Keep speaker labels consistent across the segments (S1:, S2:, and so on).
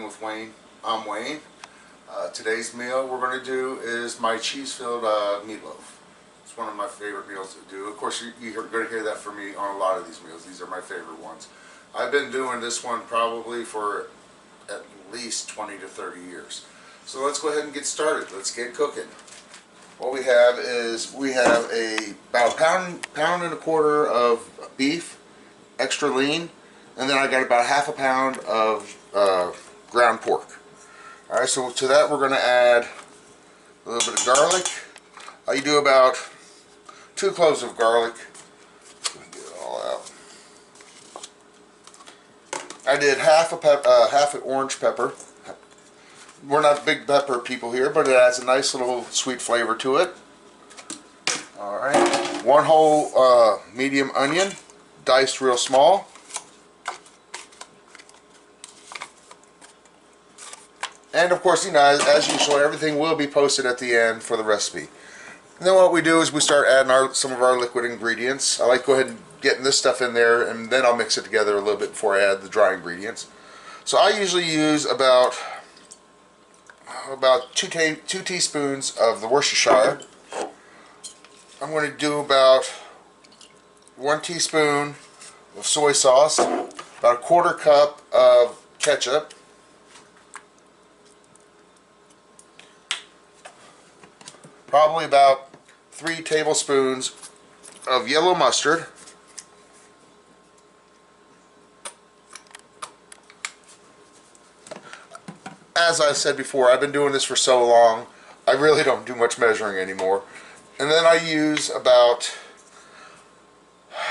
S1: Cooking with Wayne. I'm Wayne. Today's meal we're going to do is my cheese-filled meatloaf. It's one of my favorite meals to do. Of course, you're going to hear that from me on a lot of these meals. These are my favorite ones. I've been doing this one probably for at least 20 to 30 years. So let's go ahead and get started. Let's get cooking. What we have is about a pound and a quarter of beef, extra lean, and then I got about half a pound of ground pork. Alright, so to that we're going to add a little bit of garlic. I do about 2 cloves of garlic. Get it all out. I did half an orange pepper. We're not big pepper people here, but it adds a nice little sweet flavor to it. Alright, 1 whole medium onion, diced real small. And of course, you know, as usual, everything will be posted at the end for the recipe. And then what we do is we start adding some of our liquid ingredients. I like to go ahead and get this stuff in there, and then I'll mix it together a little bit before I add the dry ingredients. So I usually use about 2 teaspoons of the Worcestershire. I'm going to do about 1 teaspoon of soy sauce, about a 1/4 cup of ketchup, probably about 3 tablespoons of yellow mustard, as I said before, I've been doing this for so long, I really don't do much measuring anymore. And then I use about,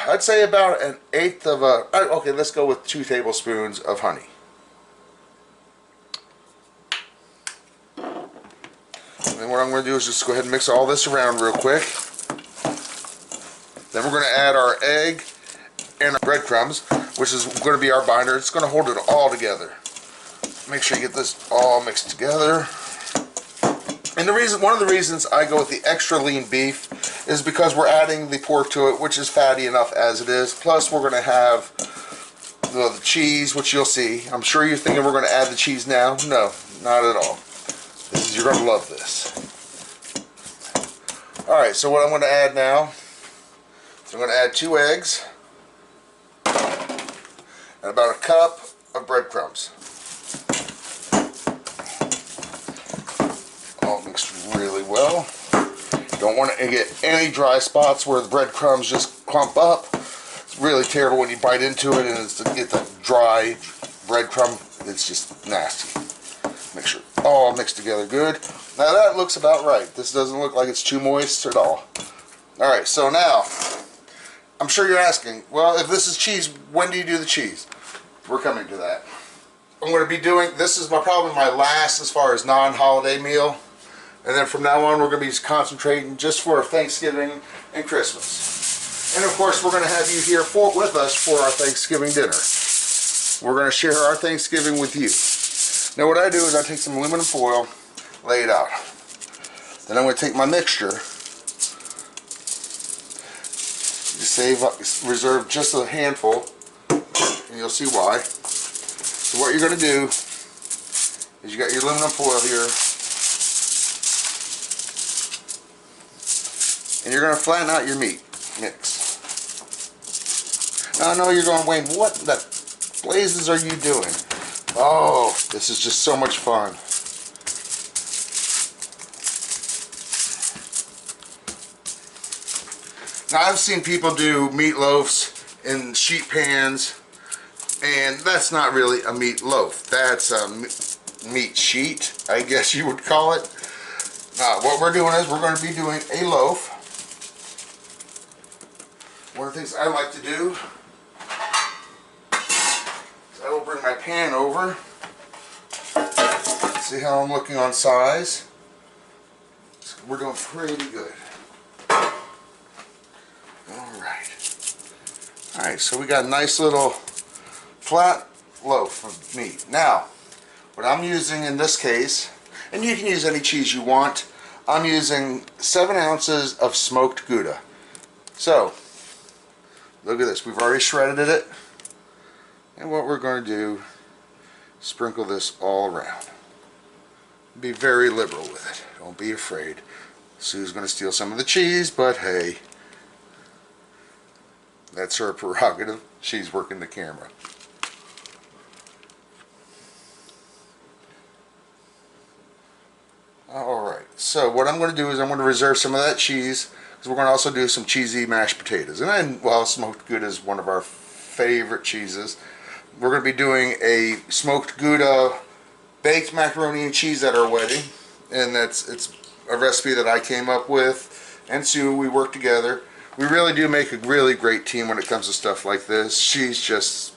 S1: I'd say about 1/8 of okay, let's go with 2 tablespoons of honey. And then what I'm going to do is just go ahead and mix all this around real quick. Then we're going to add our egg and our breadcrumbs, which is going to be our binder. It's going to hold it all together. Make sure you get this all mixed together. And one of the reasons I go with the extra lean beef is because we're adding the pork to it, which is fatty enough as it is. Plus we're going to have the cheese, which you'll see. I'm sure you're thinking we're going to add the cheese now. No, not at all. You're going to love this. Alright, so what I'm going to add now is I'm going to add 2 eggs and about 1 cup of breadcrumbs. All mixed really well. Don't want to get any dry spots where the breadcrumbs just clump up. It's really terrible when you bite into it and it's to get that dry breadcrumb. It's just nasty. Make sure all mixed together good. Now that looks about right. This doesn't look like it's too moist at all. Alright, so now, I'm sure you're asking, well, if this is cheese, when do you do the cheese? We're coming to that. I'm going to be doing, this is probably my last as far as non-holiday meal. And then from now on we're going to be concentrating just for Thanksgiving and Christmas. And of course we're going to have you here with us for our Thanksgiving dinner. We're going to share our Thanksgiving with you. Now what I do is I take some aluminum foil, lay it out. Then I'm going to take my mixture, reserve just a handful, and you'll see why. So what you're going to do is you got your aluminum foil here, and you're going to flatten out your meat mix. Now I know you're going, Wayne, what the blazes are you doing? Oh, this is just so much fun. Now I've seen people do meatloafs in sheet pans, and that's not really a meatloaf. That's a meat sheet, I guess you would call it. What we're doing is we're going to be doing a loaf. One of the things I like to do, I will bring my pan over. See how I'm looking on size? We're doing pretty good. Alright, so we got a nice little flat loaf of meat. Now, what I'm using in this case, and you can use any cheese you want, I'm using 7 ounces of smoked Gouda. So, look at this. We've already shredded it. And what we're going to do Sprinkle this all around. Be very liberal with it. Don't be afraid. Sue's going to steal some of the cheese, but hey, that's her prerogative. She's working the camera. Alright, so what I'm going to do is I'm going to reserve some of that cheese, because we're going to also do some cheesy mashed potatoes. And then, well, smoked Gouda is one of our favorite cheeses. We're going to be doing a smoked Gouda baked macaroni and cheese at our wedding. And it's a recipe that I came up with, and Sue, we work together. We really do make a really great team when it comes to stuff like this. She's just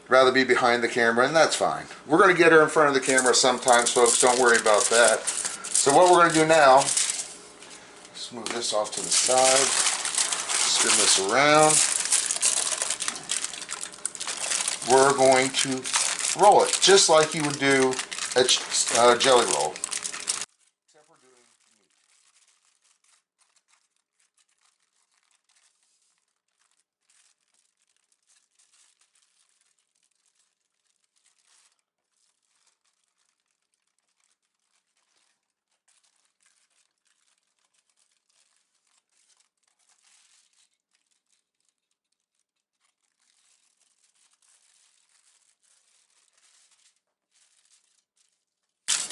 S1: rather be behind the camera, and that's fine. We're going to get her in front of the camera sometimes, folks. Don't worry about that. So what we're going to do now, let's move this off to the side, spin this around. We're going to roll it just like you would do a jelly roll.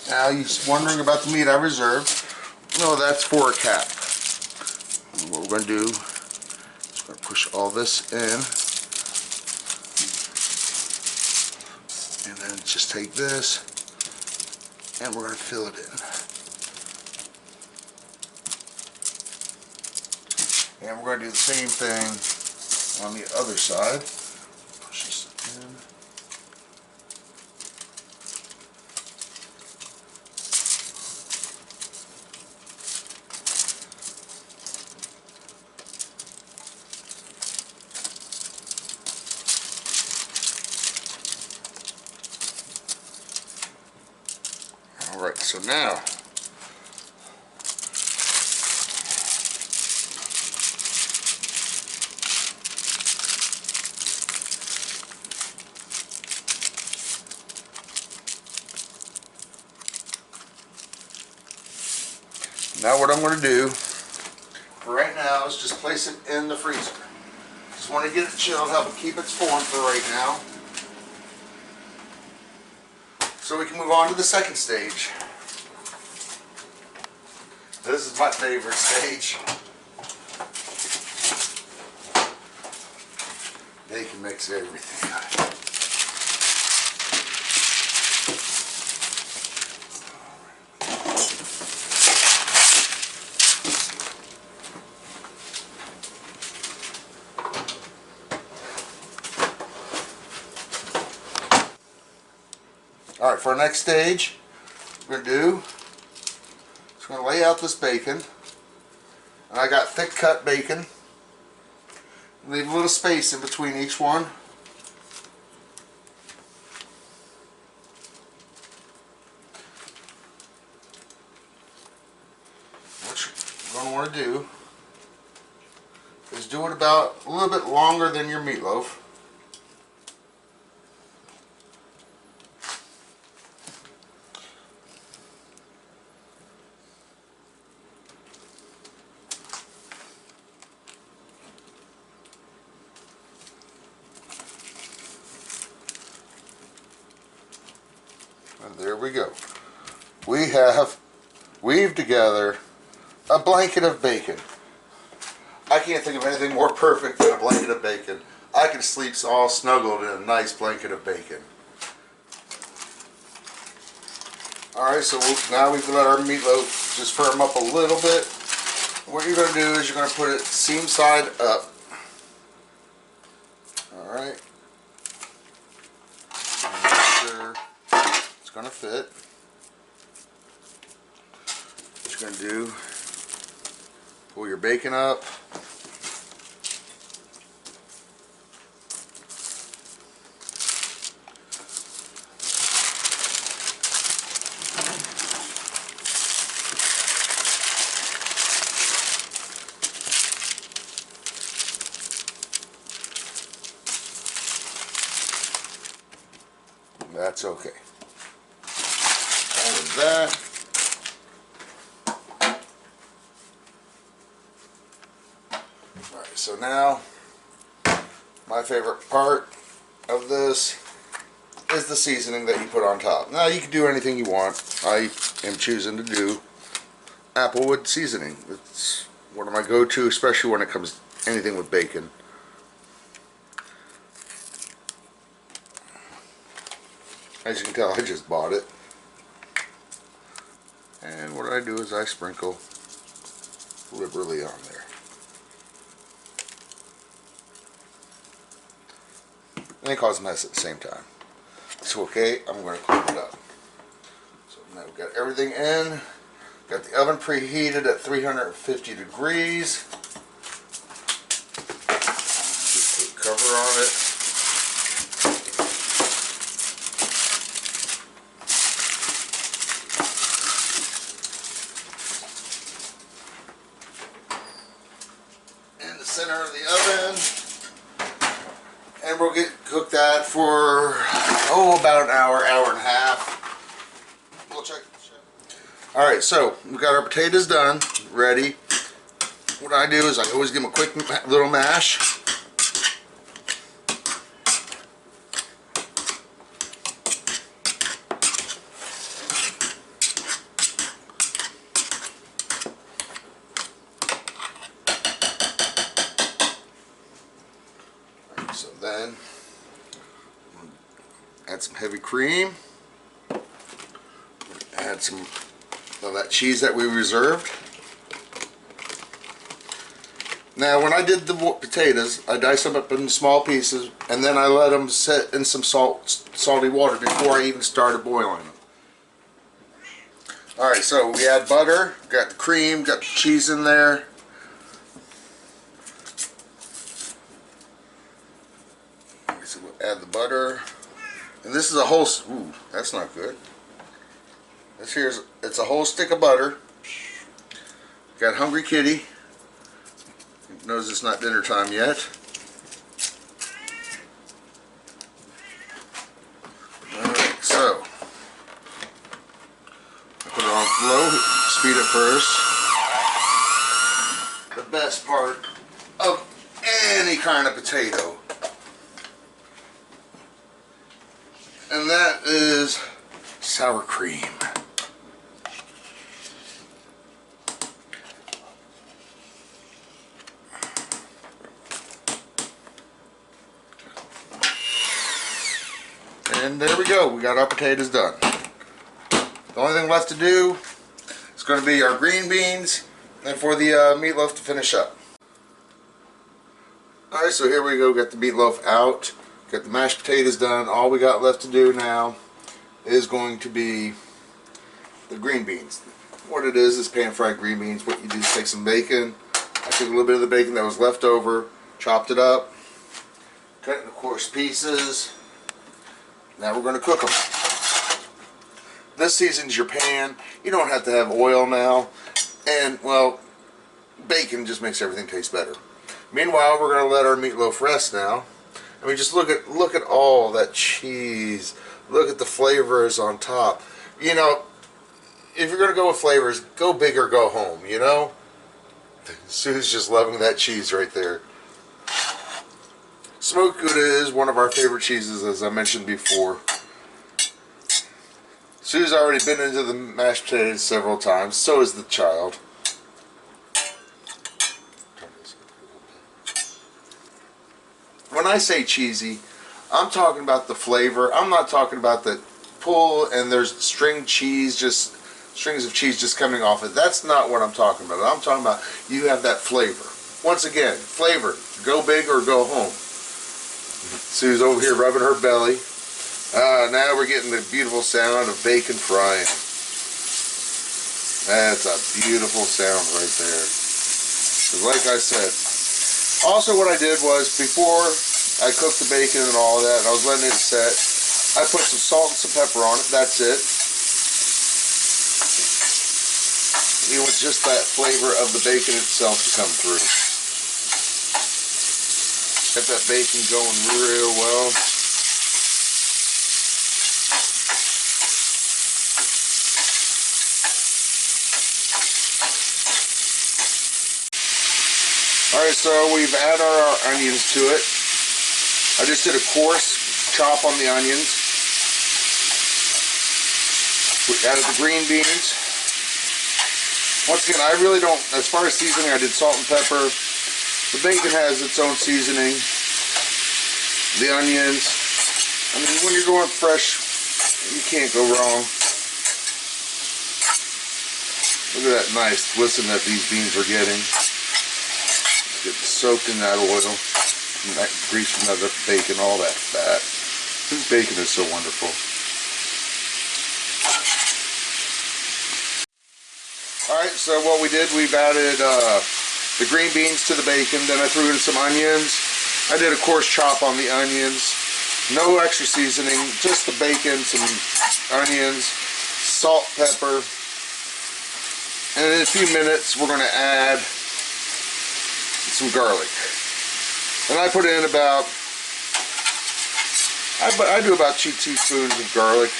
S1: Now you're wondering about the meat I reserved. No, that's for a cap. And what we're going to do is we're going to push all this in, and then just take this and we're going to fill it in. And we're going to do the same thing on the other side. Push this in. Alright, so now what I'm going to do for right now is just place it in the freezer. Just want to get it chilled, help it keep its form for right now, so we can move on to the second stage. This is my favorite stage. They can mix everything. Alright, for our next stage, we're going to do, just going to lay out this bacon. And I got thick cut bacon. Leave a little space in between each one. What you're going to want to do is do it about a little bit longer than your meatloaf. And there we go. We have weaved together a blanket of bacon. I can't think of anything more perfect than a blanket of bacon. I can sleep all snuggled in a nice blanket of bacon. Alright, so now we've let our meatloaf just firm up a little bit. What you're going to do is you're going to put it seam side up. Alright. Make sure it's going to fit. What you're going to do, pull your bacon up. that's okay. All of that. Alright, so now my favorite part of this is the seasoning that you put on top. Now you can do anything you want. I am choosing to do applewood seasoning. It's one of my go-to, especially when it comes to anything with bacon. As you can tell, I just bought it. And what I do is I sprinkle liberally on there. And it causes a mess at the same time. It's okay, I'm going to clean it up. So now we've got everything in. Got the oven preheated at 350 degrees. Just put a cover on it. In the center of the oven. And we'll cook that for, about an hour, hour and a half. We'll check. Alright, so we've got our potatoes done, ready. What I do is I always give them a quick little mash. So then, add some heavy cream. Add some of that cheese that we reserved. Now, when I did the potatoes, I diced them up in small pieces, and then I let them sit in some salty water before I even started boiling them. Alright, so we add butter, got the cream, got the cheese in there. So we'll add the butter. And this is a whole, ooh, that's not good. This here's, it's a whole stick of butter. Got Hungry Kitty. Knows it's not dinner time yet. Alright, so I put it on low speed at first. The best part of any kind of potato. And that is sour cream. And there we go, we got our potatoes done. The only thing left to do is going to be our green beans and for the meatloaf to finish up. Alright, so here we go, got the meatloaf out, got the mashed potatoes done. All we got left to do now is going to be the green beans. What it is pan-fried green beans. What you do is take some bacon. I took a little bit of the bacon that was left over, chopped it up, cut it into coarse pieces. Now we're going to cook them. This seasons your pan. You don't have to have oil now. And, well, bacon just makes everything taste better. Meanwhile, we're going to let our meatloaf rest now. I mean, just look at all that cheese. Look at the flavors on top. You know, if you're going to go with flavors, go big or go home, you know? Sue's just loving that cheese right there. Smoked Gouda is one of our favorite cheeses, as I mentioned before. Sue's already been into the mashed potatoes several times. So is the child. When I say cheesy, I'm talking about the flavor. I'm not talking about the pull and there's strings of cheese just coming off it. That's not what I'm talking about. I'm talking about you have that flavor. Once again, flavor. Go big or go home. Sue's over here rubbing her belly. Now we're getting the beautiful sound of bacon frying. That's a beautiful sound right there. 'Cause like I said, also what I did was before I cooked the bacon and all that, and I was letting it set, I put some salt and some pepper on it. That's it. You want just that flavor of the bacon itself to come through. Get that bacon going real well. Alright, so we've added our onions to it. I just did a coarse chop on the onions. We added the green beans. Once again, I really don't, as far as seasoning, I did salt and pepper. The bacon has its own seasoning. The onions. I mean, when you're going fresh, you can't go wrong. Look at that nice glisten that these beans are getting. Get soaked in that oil. And that grease from the bacon, all that fat. This bacon is so wonderful. Alright, so what we did, we've added the green beans to the bacon. Then I threw in some onions. I did a coarse chop on the onions. No extra seasoning, just the bacon, some onions, salt, pepper. And in a few minutes, we're going to add some garlic. And I put in about, I do about 2 teaspoons of garlic.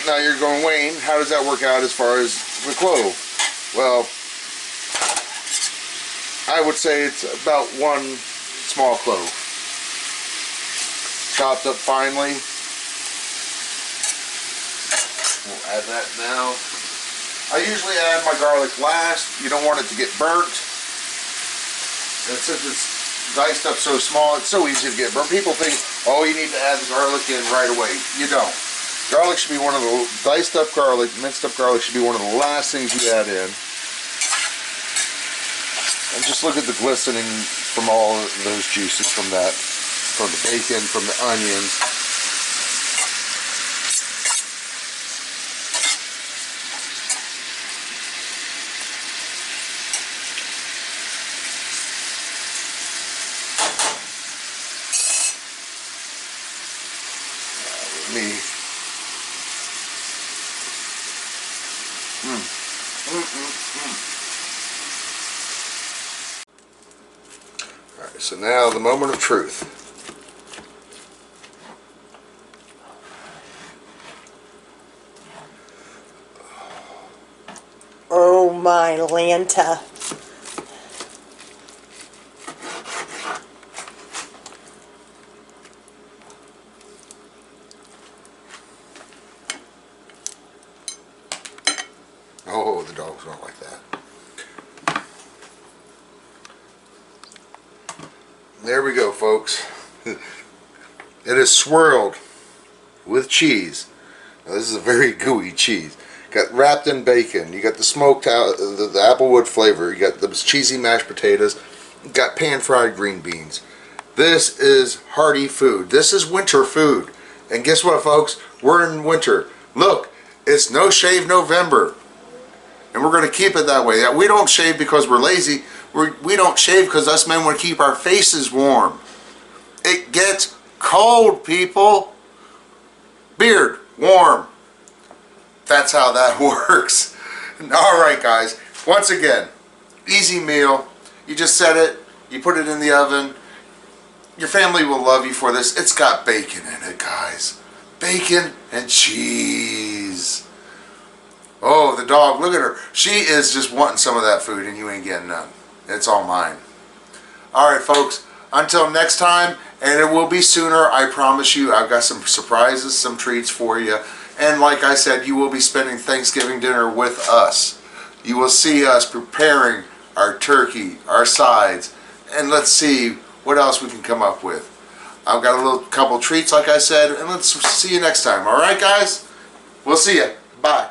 S1: Now you're going, Wayne, how does that work out as far as the clove? Well, I would say it's about 1 small clove. Chopped up finely. We'll add that now. I usually add my garlic last. You don't want it to get burnt. And since it's diced up so small, it's so easy to get burnt. People think, oh, you need to add the garlic in right away. You don't. Garlic should be one of the, diced up garlic, minced up garlic should be one of the last things you add in. And just look at the glistening from all of those juices from that, from the bacon, from the onions. Alright, so now the moment of truth.
S2: Oh my Lanta.
S1: Oh, the dogs don't like that. There we go, folks. It is swirled with cheese. Now, this is a very gooey cheese. Got wrapped in bacon. You got the smoked out, the applewood flavor. You got those cheesy mashed potatoes. You got pan-fried green beans. This is hearty food. This is winter food. And guess what, folks? We're in winter. Look, it's No Shave November. And we're going to keep it that way. We don't shave because we're lazy. We don't shave because us men want to keep our faces warm. It gets cold, people. Beard, warm. That's how that works. Alright, guys. Once again, easy meal. You just set it. You put it in the oven. Your family will love you for this. It's got bacon in it, guys. Bacon and cheese. Oh, the dog, look at her. She is just wanting some of that food and you ain't getting none. It's all mine. Alright, folks, until next time, and it will be sooner, I promise you. I've got some surprises, some treats for you. And like I said, you will be spending Thanksgiving dinner with us. You will see us preparing our turkey, our sides, and let's see what else we can come up with. I've got a little couple treats, like I said, and let's see you next time. Alright, guys? We'll see you. Bye.